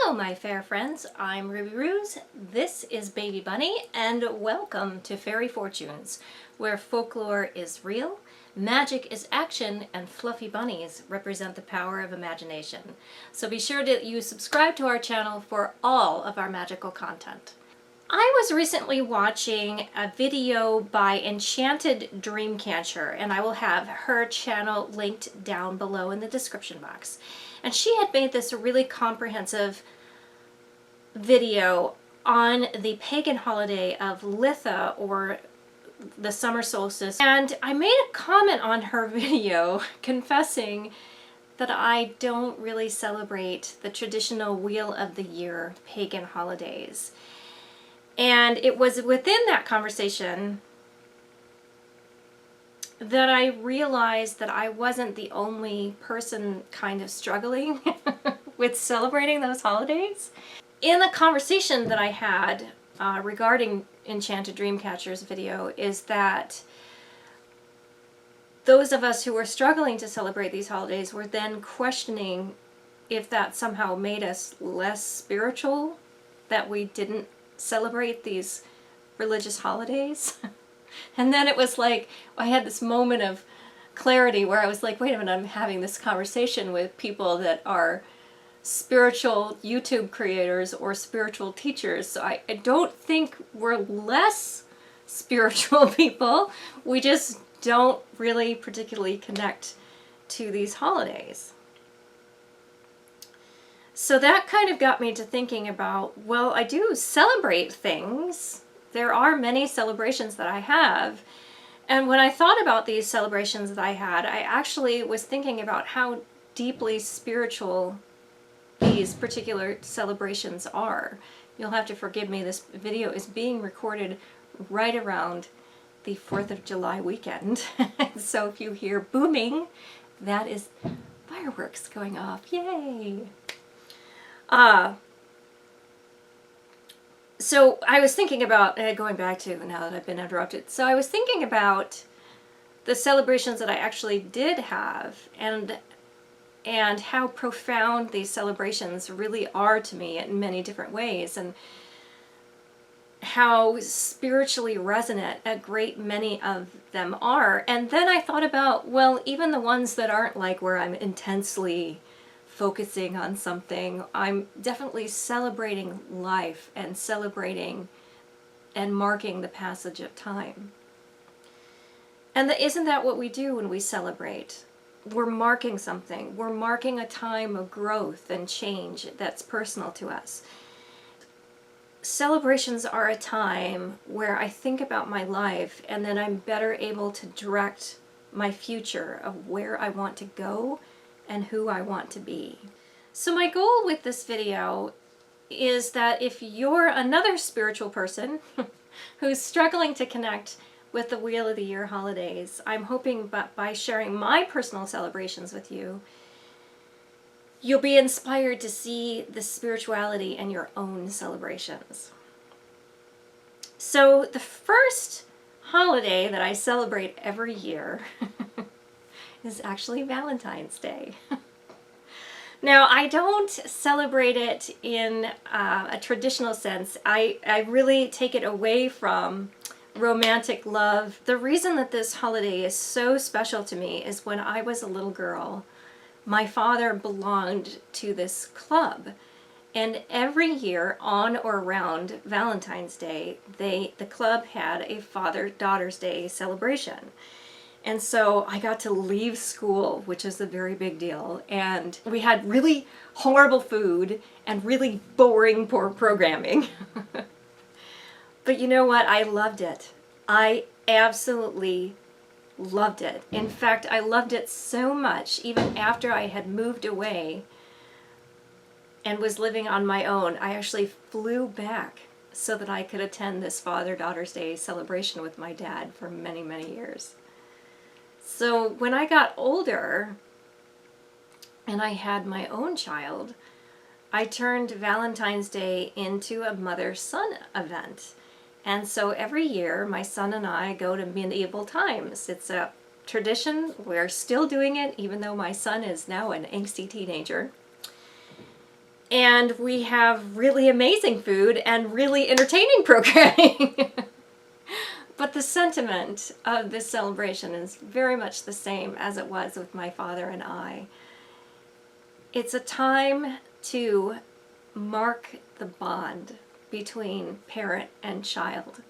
Hello my fair friends, I'm Ruby Ruse, this is Baby Bunny, and welcome to Fairy Fortunes, where folklore is real, magic is action, and fluffy bunnies represent the power of imagination. So be sure that you subscribe to our channel for all of our magical content. I was recently watching a video by Enchanted Dreamcatcher, and I will have her channel linked down below in the description box. And she had made this really comprehensive video on the pagan holiday of Litha, or the summer solstice. And I made a comment on her video confessing that I don't really celebrate the traditional Wheel of the Year pagan holidays. And it was within that conversation that I realized that I wasn't the only person kind of struggling with celebrating those holidays. In the conversation that I had regarding Enchanted Dreamcatcher's video is that those of us who were struggling to celebrate these holidays were then questioning if that somehow made us less spiritual, that we didn't celebrate these religious holidays. And then it was like, I had this moment of clarity where I was like, wait a minute, I'm having this conversation with people that are spiritual YouTube creators or spiritual teachers. So I don't think we're less spiritual people. We just don't really particularly connect to these holidays. So that kind of got me to thinking about, well, I do celebrate things. There are many celebrations that I have. And when I thought about these celebrations that I had, I actually was thinking about how deeply spiritual these particular celebrations are. You'll have to forgive me, this video is being recorded right around the 4th of July weekend. So if you hear booming, that is fireworks going off. Yay! So I was thinking about, going back to now that I've been interrupted, so I was thinking about the celebrations that I actually did have, and how profound these celebrations really are to me in many different ways, and how spiritually resonant a great many of them are. And then I thought about, well, even the ones that aren't like where I'm intensely focusing on something, I'm definitely celebrating life and celebrating and marking the passage of time. And isn't that what we do when we celebrate? We're marking something. We're marking a time of growth and change that's personal to us. Celebrations are a time where I think about my life, and then I'm better able to direct my future of where I want to go and who I want to be. So my goal with this video is that if you're another spiritual person who's struggling to connect with the Wheel of the Year holidays, I'm hoping by sharing my personal celebrations with you, you'll be inspired to see the spirituality in your own celebrations. So the first holiday that I celebrate every year is actually Valentine's Day. Now, I don't celebrate it in a traditional sense. I really take it away from romantic love. The reason that this holiday is so special to me is when I was a little girl, my father belonged to this club. And every year on or around Valentine's Day, the club had a Father-Daughter's Day celebration. And so I got to leave school, which is a very big deal. And we had really horrible food and really boring, poor programming. But you know what? I loved it. I absolutely loved it. In fact, I loved it so much, even after I had moved away and was living on my own, I actually flew back so that I could attend this Father-Daughter's Day celebration with my dad for many, many years. So when I got older and I had my own child, I turned Valentine's Day into a mother-son event. And so every year my son and I go to medieval times. It's a tradition. We're still doing it even though my son is now an angsty teenager. And we have really amazing food and really entertaining programming. But the sentiment of this celebration is very much the same as it was with my father and I. It's a time to mark the bond between parent and child.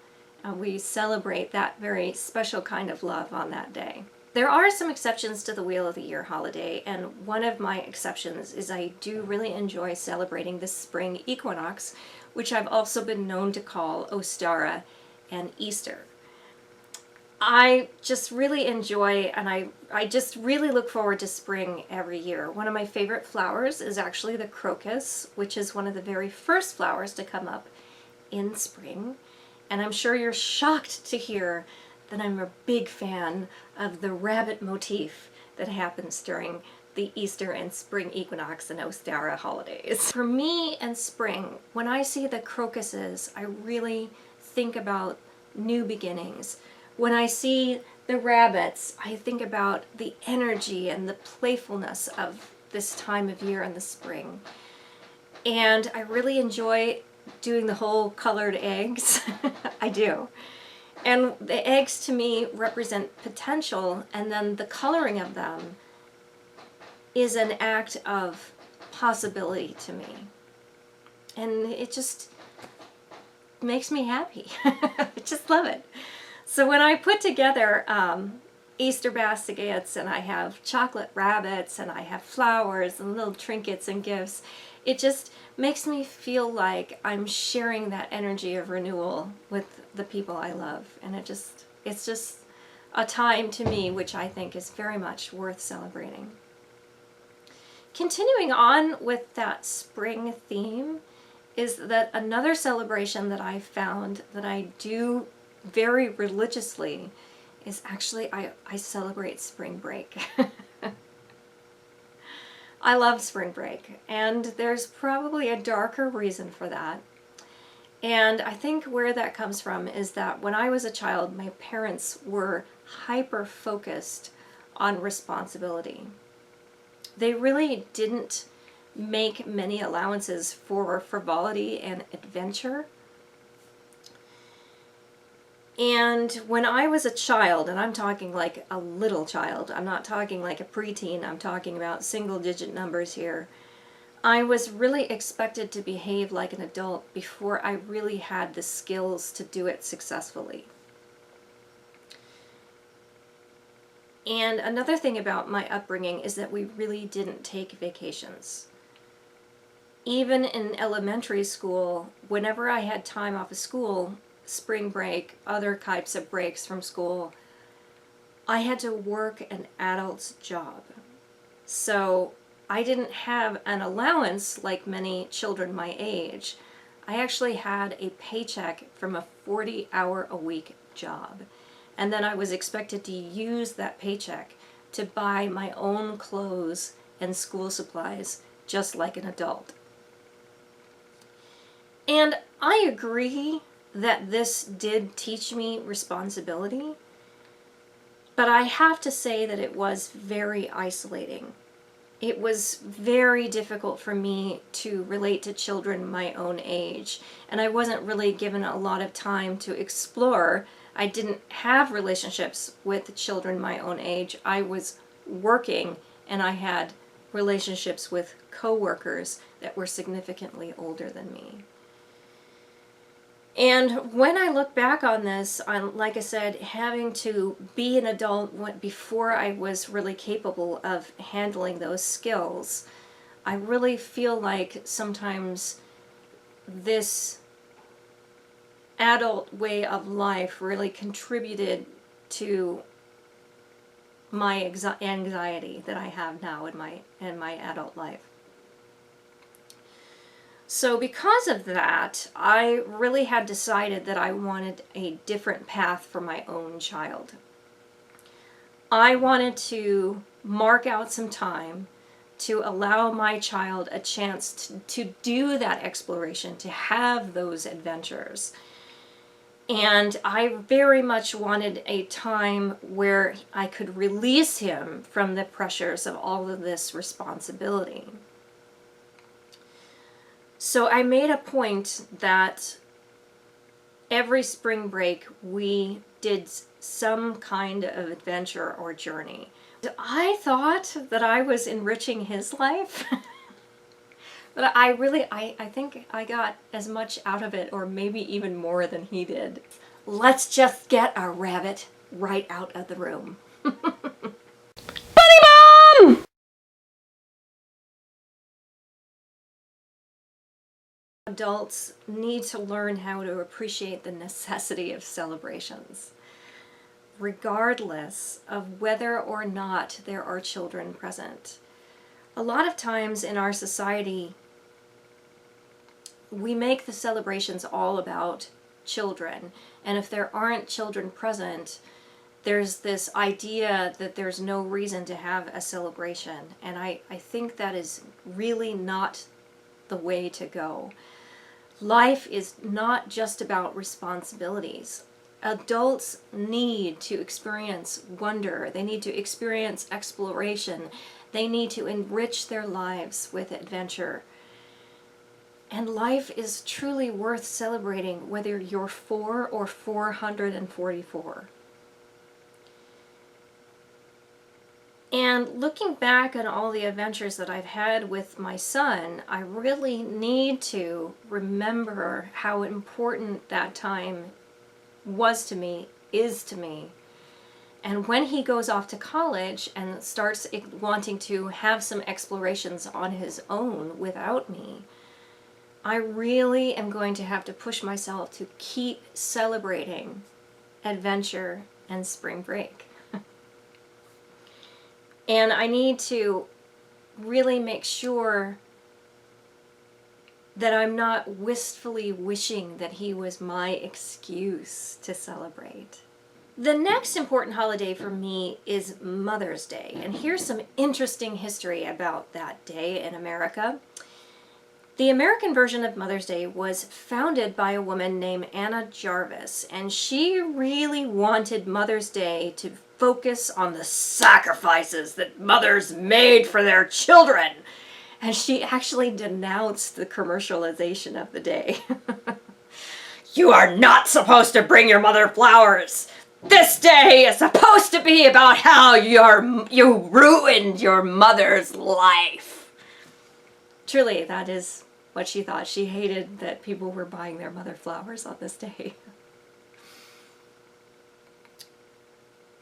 We celebrate that very special kind of love on that day. There are some exceptions to the Wheel of the Year holiday, and one of my exceptions is I do really enjoy celebrating the spring equinox, which I've also been known to call Ostara and Easter. I just really enjoy, and I just really look forward to spring every year. One of my favorite flowers is actually the crocus, which is one of the very first flowers to come up in spring. And I'm sure you're shocked to hear that I'm a big fan of the rabbit motif that happens during the Easter and spring equinox and Ostara holidays. For me and spring, when I see the crocuses, I really think about new beginnings. When I see the rabbits, I think about the energy and the playfulness of this time of year in the spring. And I really enjoy doing the whole colored eggs. I do. And the eggs to me represent potential, and then the coloring of them is an act of possibility to me. And it just makes me happy. I just love it. So when I put together Easter baskets, and I have chocolate rabbits, and I have flowers and little trinkets and gifts, it just makes me feel like I'm sharing that energy of renewal with the people I love. And it's just a time to me which I think is very much worth celebrating. Continuing on with that spring theme is that another celebration that I found that I do very religiously is actually I celebrate spring break. I love spring break, and there's probably a darker reason for that. And I think where that comes from is that when I was a child, my parents were hyper-focused on responsibility. They really didn't make many allowances for frivolity and adventure. And when I was a child, and I'm talking like a little child, I'm not talking like a preteen, I'm talking about single-digit numbers here, I was really expected to behave like an adult before I really had the skills to do it successfully. And another thing about my upbringing is that we really didn't take vacations. Even in elementary school, whenever I had time off of school, spring break, other types of breaks from school, I had to work an adult's job. So I didn't have an allowance like many children my age. I actually had a paycheck from a 40-hour-a-week job. And then I was expected to use that paycheck to buy my own clothes and school supplies just like an adult. And I agree that this did teach me responsibility, but I have to say that it was very isolating. It was very difficult for me to relate to children my own age, and I wasn't really given a lot of time to explore. I didn't have relationships with children my own age. I was working, and I had relationships with coworkers that were significantly older than me. And when I look back on this, like I said, having to be an adult before I was really capable of handling those skills, I really feel like sometimes this adult way of life really contributed to my anxiety that I have now in my adult life. So because of that, I really had decided that I wanted a different path for my own child. I wanted to mark out some time to allow my child a chance to do that exploration, to have those adventures. And I very much wanted a time where I could release him from the pressures of all of this responsibility. So I made a point that every spring break we did some kind of adventure or journey. I thought that I was enriching his life. But I think I got as much out of it, or maybe even more than he did. Let's just get our rabbit right out of the room. Bunny Mom! Adults need to learn how to appreciate the necessity of celebrations, regardless of whether or not there are children present. A lot of times in our society, we make the celebrations all about children, and if there aren't children present, there's this idea that there's no reason to have a celebration, and I think that is really not the way to go. Life is not just about responsibilities. Adults need to experience wonder. They need to experience exploration. They need to enrich their lives with adventure. And life is truly worth celebrating, whether you're 4 or 444. And looking back on all the adventures that I've had with my son, I really need to remember how important that time was to me, is to me. And when he goes off to college and starts wanting to have some explorations on his own without me, I really am going to have to push myself to keep celebrating adventure and spring break. And I need to really make sure that I'm not wistfully wishing that he was my excuse to celebrate. The next important holiday for me is Mother's Day. And here's some interesting history about that day in America. The American version of Mother's Day was founded by a woman named Anna Jarvis, and she really wanted Mother's Day to focus on the sacrifices that mothers made for their children. And she actually denounced the commercialization of the day. You are not supposed to bring your mother flowers. This day is supposed to be about how you ruined your mother's life. Truly, that is what she thought. She hated that people were buying their mother flowers on this day.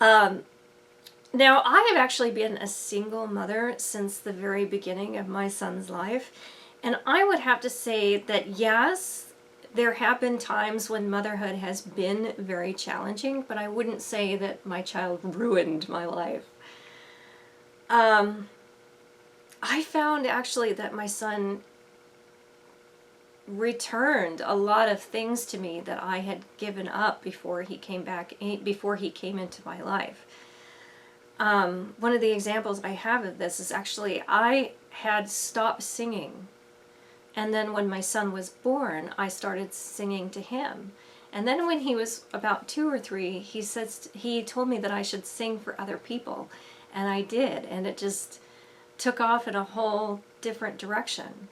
Now, I have actually been a single mother since the very beginning of my son's life, and I would have to say that yes, there have been times when motherhood has been very challenging, but I wouldn't say that my child ruined my life. I found actually that my son returned a lot of things to me that I had given up before he came into my life. One of the examples I have of this is actually I had stopped singing, and then when my son was born, I started singing to him. And then when he was about 2 or 3, he told me that I should sing for other people, and I did, and it just took off in a whole different direction.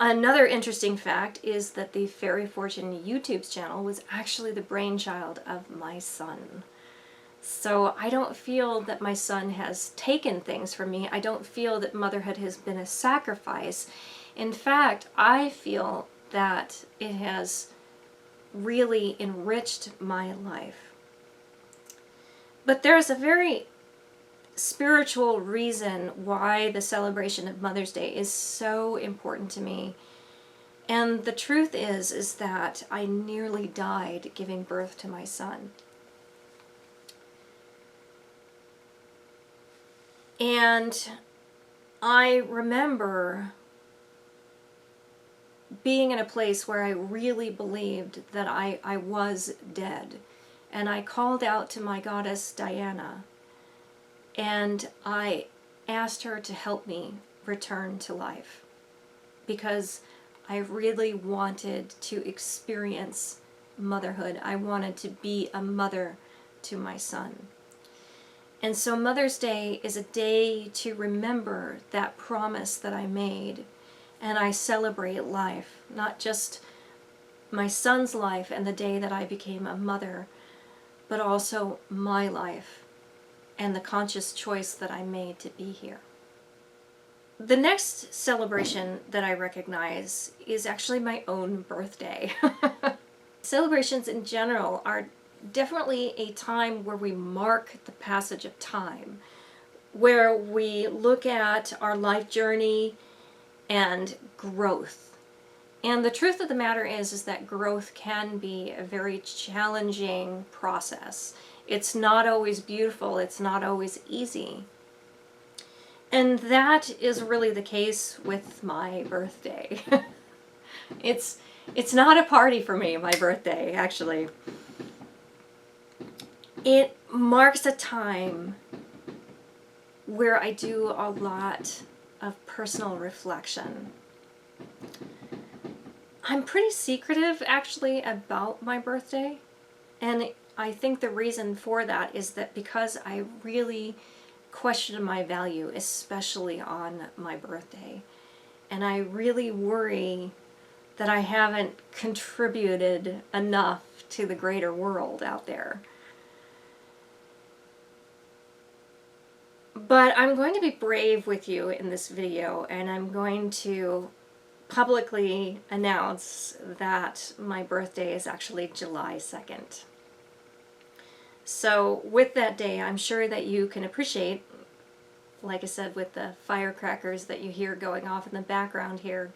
Another interesting fact is that the Fairy Fortune YouTube channel was actually the brainchild of my son. So I don't feel that my son has taken things from me. I don't feel that motherhood has been a sacrifice. In fact, I feel that it has really enriched my life. But there's a very spiritual reason why the celebration of Mother's Day is so important to me. And the truth is that I nearly died giving birth to my son. And I remember being in a place where I really believed that I was dead. And I called out to my goddess Diana, and I asked her to help me return to life, because I really wanted to experience motherhood. I wanted to be a mother to my son. And so Mother's Day is a day to remember that promise that I made, and I celebrate life, not just my son's life and the day that I became a mother, but also my life and the conscious choice that I made to be here. The next celebration that I recognize is actually my own birthday. Celebrations in general are definitely a time where we mark the passage of time, where we look at our life journey and growth. And the truth of the matter is that growth can be a very challenging process. It's not always beautiful, it's not always easy. And that is really the case with my birthday. It's not a party for me, my birthday, actually. It marks a time where I do a lot of personal reflection. I'm pretty secretive, actually, about my birthday. And I think the reason for that is that because I really question my value, especially on my birthday. And I really worry that I haven't contributed enough to the greater world out there. But I'm going to be brave with you in this video, and I'm going to publicly announce that my birthday is actually July 2nd. So with that day, I'm sure that you can appreciate, like I said, with the firecrackers that you hear going off in the background here,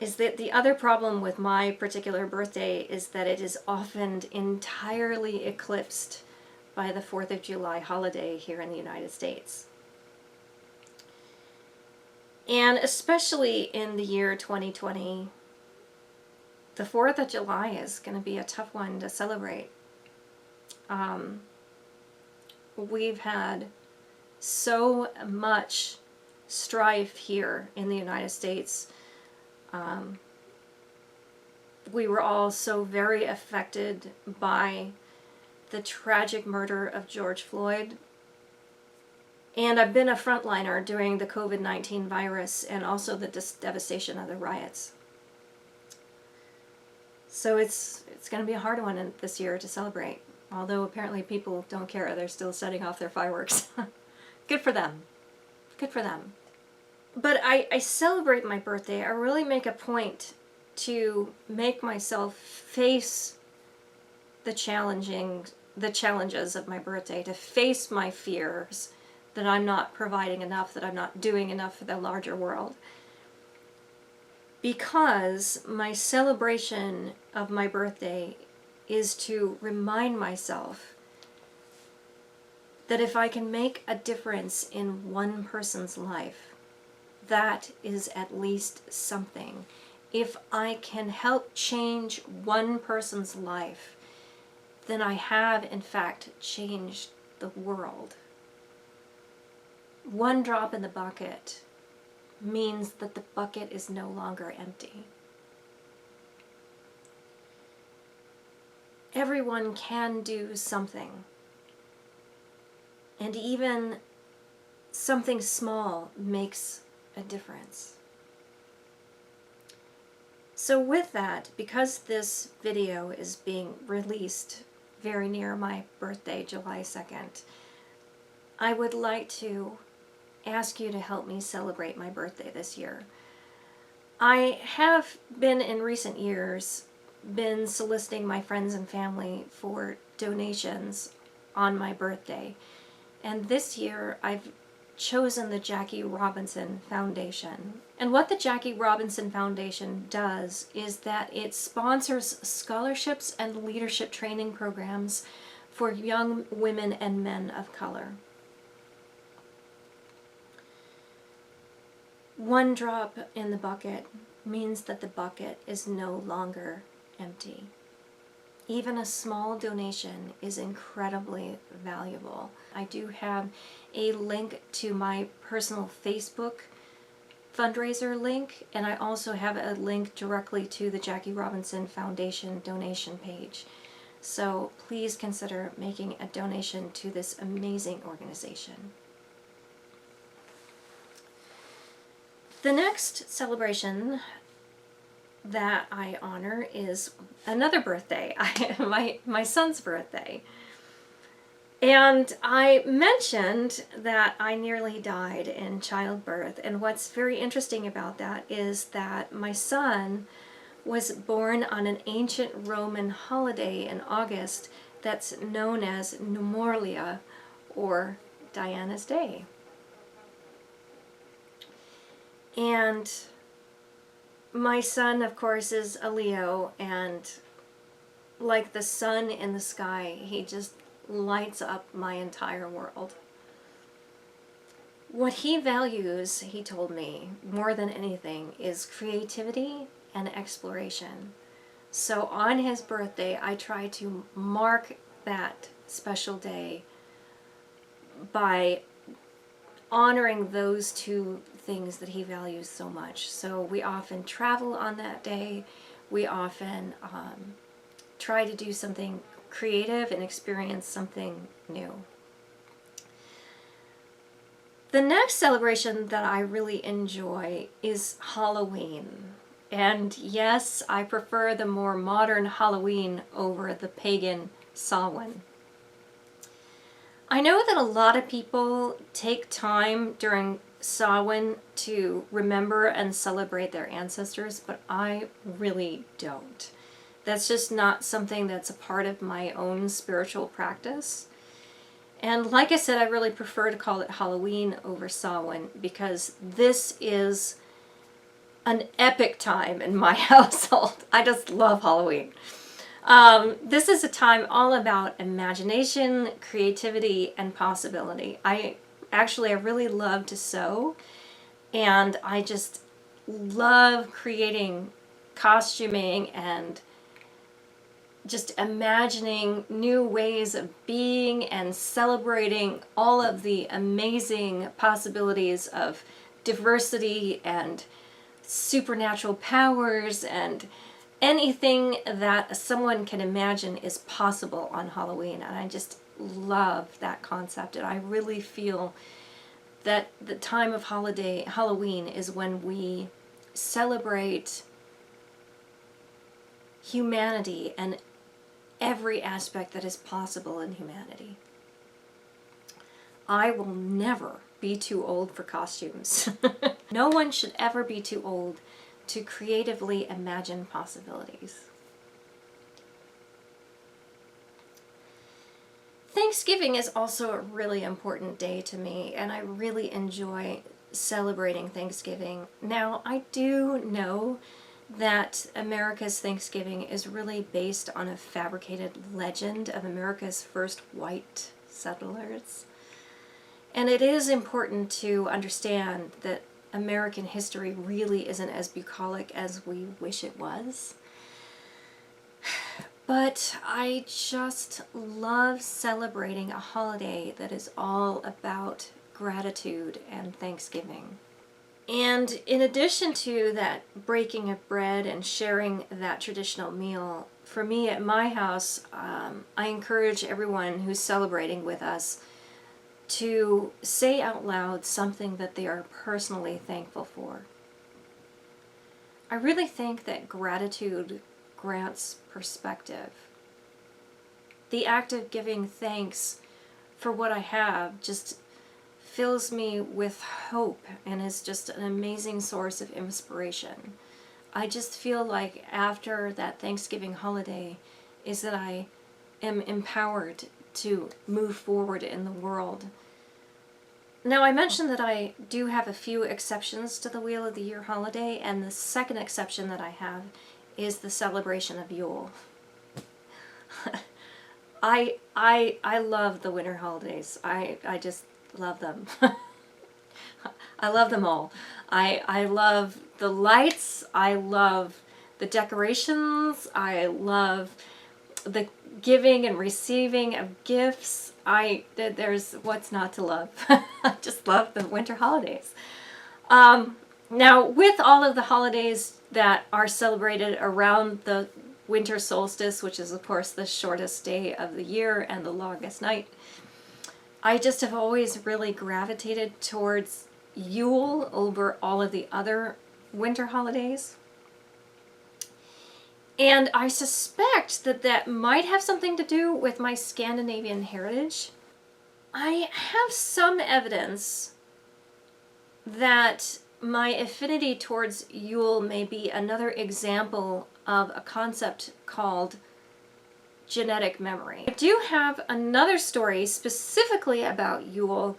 is that the other problem with my particular birthday is that it is often entirely eclipsed by the 4th of July holiday here in the United States. And especially in the year 2020, the 4th of July is going to be a tough one to celebrate. We've had so much strife here in the United States. We were all so very affected by the tragic murder of George Floyd. And I've been a frontliner during the COVID-19 virus and also the devastation of the riots. So it's going to be a hard one this year to celebrate. Although apparently people don't care. They're still setting off their fireworks. Good for them. Good for them. But I celebrate my birthday. I really make a point to make myself face the challenges of my birthday, to face my fears that I'm not providing enough, that I'm not doing enough for the larger world. Because my celebration of my birthday is to remind myself that if I can make a difference in one person's life, that is at least something. If I can help change one person's life, then I have, in fact, changed the world. One drop in the bucket means that the bucket is no longer empty. Everyone can do something. And even something small makes a difference. So with that, because this video is being released very near my birthday, July 2nd, I would like to ask you to help me celebrate my birthday this year. I have been, in recent years, been soliciting my friends and family for donations on my birthday. And this year I've chosen the Jackie Robinson Foundation. And what the Jackie Robinson Foundation does is that it sponsors scholarships and leadership training programs for young women and men of color. One drop in the bucket means that the bucket is no longer empty. Even a small donation is incredibly valuable. I do have a link to my personal Facebook fundraiser link, and I also have a link directly to the Jackie Robinson Foundation donation page. So please consider making a donation to this amazing organization. The next celebration that I honor is another birthday, my son's birthday. And I mentioned that I nearly died in childbirth, and what's very interesting about that is that my son was born on an ancient Roman holiday in August that's known as Nemoralia, or Diana's Day. And my son, of course, is a Leo, and like the sun in the sky, he just lights up my entire world. What he values, he told me, more than anything, is creativity and exploration. So on his birthday, I try to mark that special day by honoring those two things that he values so much. So we often travel on that day. We often try to do something creative and experience something new. The next celebration that I really enjoy is Halloween. And yes, I prefer the more modern Halloween over the pagan Samhain. I know that a lot of people take time during Samhain to remember and celebrate their ancestors, but I really don't. That's just not something that's a part of my own spiritual practice. And like I said, I really prefer to call it Halloween over Samhain because this is an epic time in my household. I just love Halloween. This is a time all about imagination, creativity, and possibility. I really love to sew, and I just love creating costuming and just imagining new ways of being and celebrating all of the amazing possibilities of diversity and supernatural powers, and anything that someone can imagine is possible on Halloween. And I just love that concept, and I really feel that the time of Halloween is when we celebrate humanity and every aspect that is possible in humanity. I will never be too old for costumes. No one should ever be too old to creatively imagine possibilities. Thanksgiving is also a really important day to me, and I really enjoy celebrating Thanksgiving. Now, I do know that America's Thanksgiving is really based on a fabricated legend of America's first white settlers. And it is important to understand that American history really isn't as bucolic as we wish it was. But I just love celebrating a holiday that is all about gratitude and Thanksgiving. And in addition to that breaking of bread and sharing that traditional meal, for me at my house, I encourage everyone who's celebrating with us to say out loud something that they are personally thankful for. I really think that gratitude grants perspective. The act of giving thanks for what I have just fills me with hope and is just an amazing source of inspiration. I just feel like after that Thanksgiving holiday is that I am empowered to move forward in the world. Now, I mentioned that I do have a few exceptions to the Wheel of the Year holiday, and the second exception that I have is the celebration of Yule. I love the winter holidays. I just love them. I love them all. I love the lights. I love the decorations. I love the giving and receiving of gifts. There's what's not to love. I just love the winter holidays. Now, with all of the holidays that are celebrated around the winter solstice, which is of course the shortest day of the year and the longest night, I just have always really gravitated towards Yule over all of the other winter holidays. And I suspect that that might have something to do with my Scandinavian heritage. I have some evidence that my affinity towards Yule may be another example of a concept called genetic memory. I do have another story specifically about Yule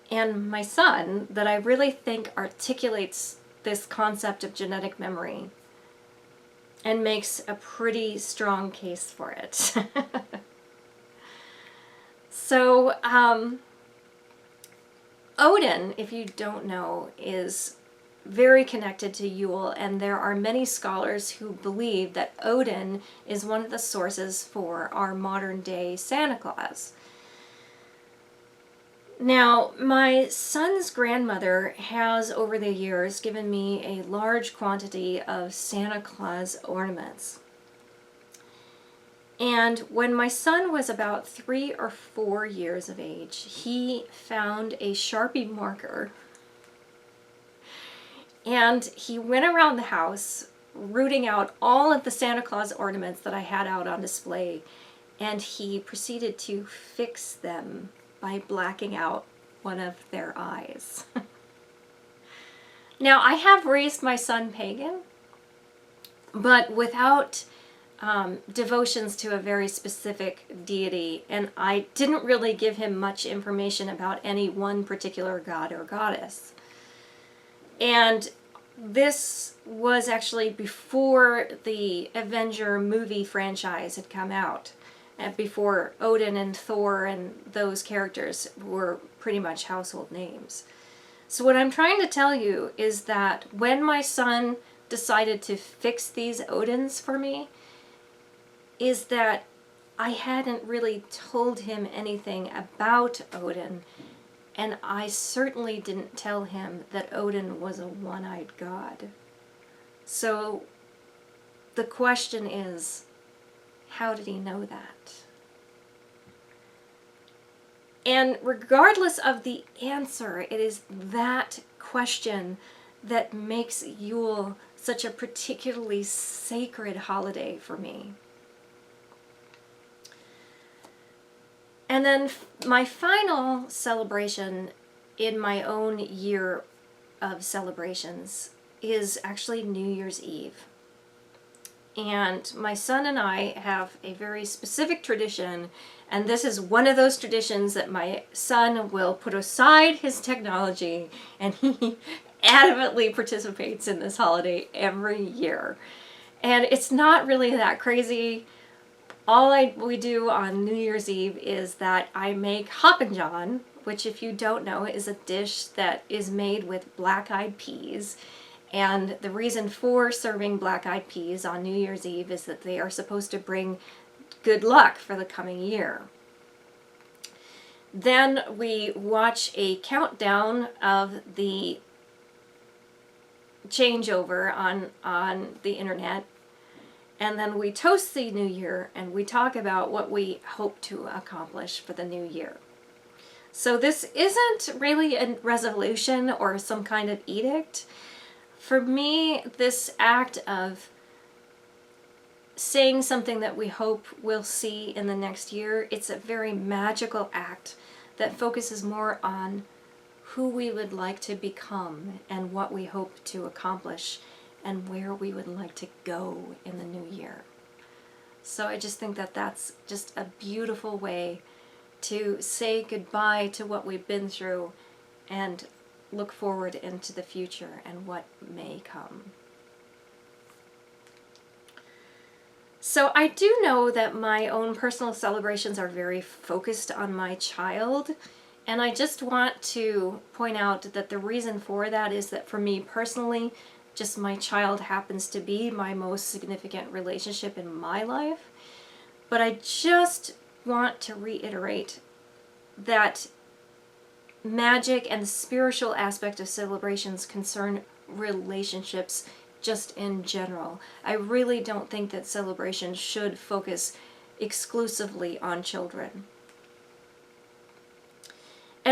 and my son that I really think articulates this concept of genetic memory and makes a pretty strong case for it. So, Odin, if you don't know, is very connected to Yule, and there are many scholars who believe that Odin is one of the sources for our modern day Santa Claus. Now, my son's grandmother has over the years given me a large quantity of Santa Claus ornaments. And when my son was about 3 or 4 years of age, he found a Sharpie marker and he went around the house rooting out all of the Santa Claus ornaments that I had out on display, and he proceeded to fix them by blacking out one of their eyes. Now, I have raised my son pagan, but without devotions to a very specific deity, and I didn't really give him much information about any one particular god or goddess. And this was actually before the Avenger movie franchise had come out, and before Odin and Thor and those characters were pretty much household names. So what I'm trying to tell you is that when my son decided to fix these Odins for me, is that I hadn't really told him anything about Odin, and I certainly didn't tell him that Odin was a one-eyed god. So the question is, how did he know that? And regardless of the answer, it is that question that makes Yule such a particularly sacred holiday for me. And then my final celebration in my own year of celebrations is actually New Year's Eve. And my son and I have a very specific tradition, and this is one of those traditions that my son will put aside his technology and he adamantly participates in this holiday every year. And it's not really that crazy. All we do on New Year's Eve is that I make Hoppin' John, which, if you don't know, is a dish that is made with black-eyed peas. And the reason for serving black-eyed peas on New Year's Eve is that they are supposed to bring good luck for the coming year. Then we watch a countdown of the changeover on the internet. And then we toast the new year and we talk about what we hope to accomplish for the new year. So this isn't really a resolution or some kind of edict. For me, this act of saying something that we hope we'll see in the next year, it's a very magical act that focuses more on who we would like to become and what we hope to accomplish and where we would like to go in the new year. So I just think that that's just a beautiful way to say goodbye to what we've been through and look forward into the future and what may come. So I do know that my own personal celebrations are very focused on my child, and I just want to point out that the reason for that is that for me personally, just my child happens to be my most significant relationship in my life. But I just want to reiterate that magic and the spiritual aspect of celebrations concern relationships just in general. I really don't think that celebrations should focus exclusively on children.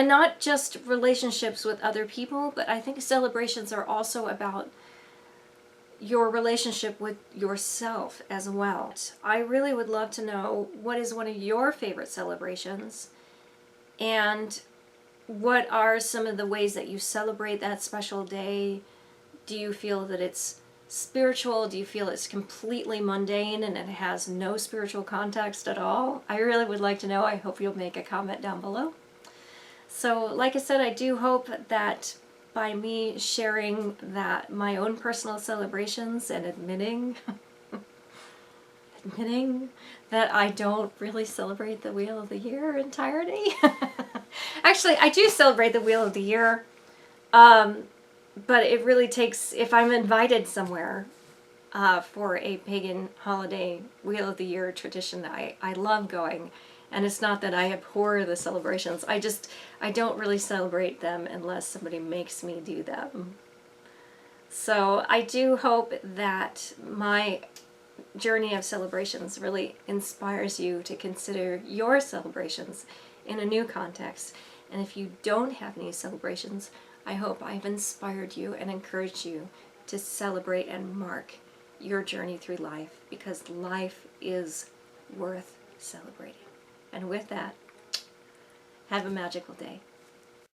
And not just relationships with other people, but I think celebrations are also about your relationship with yourself as well. I really would love to know what is one of your favorite celebrations, and what are some of the ways that you celebrate that special day. Do you feel that it's spiritual? Do you feel it's completely mundane and it has no spiritual context at all? I really would like to know. I hope you'll make a comment down below. So like I said, I do hope that by me sharing that my own personal celebrations and admitting that I don't really celebrate the Wheel of the Year entirety. Actually, I do celebrate the Wheel of the Year, but it really takes, if I'm invited somewhere for a pagan holiday Wheel of the Year tradition, I love going. And it's not that I abhor the celebrations. I don't really celebrate them unless somebody makes me do them. So I do hope that my journey of celebrations really inspires you to consider your celebrations in a new context. And if you don't have any celebrations, I hope I've inspired you and encouraged you to celebrate and mark your journey through life, because life is worth celebrating. And with that, have a magical day.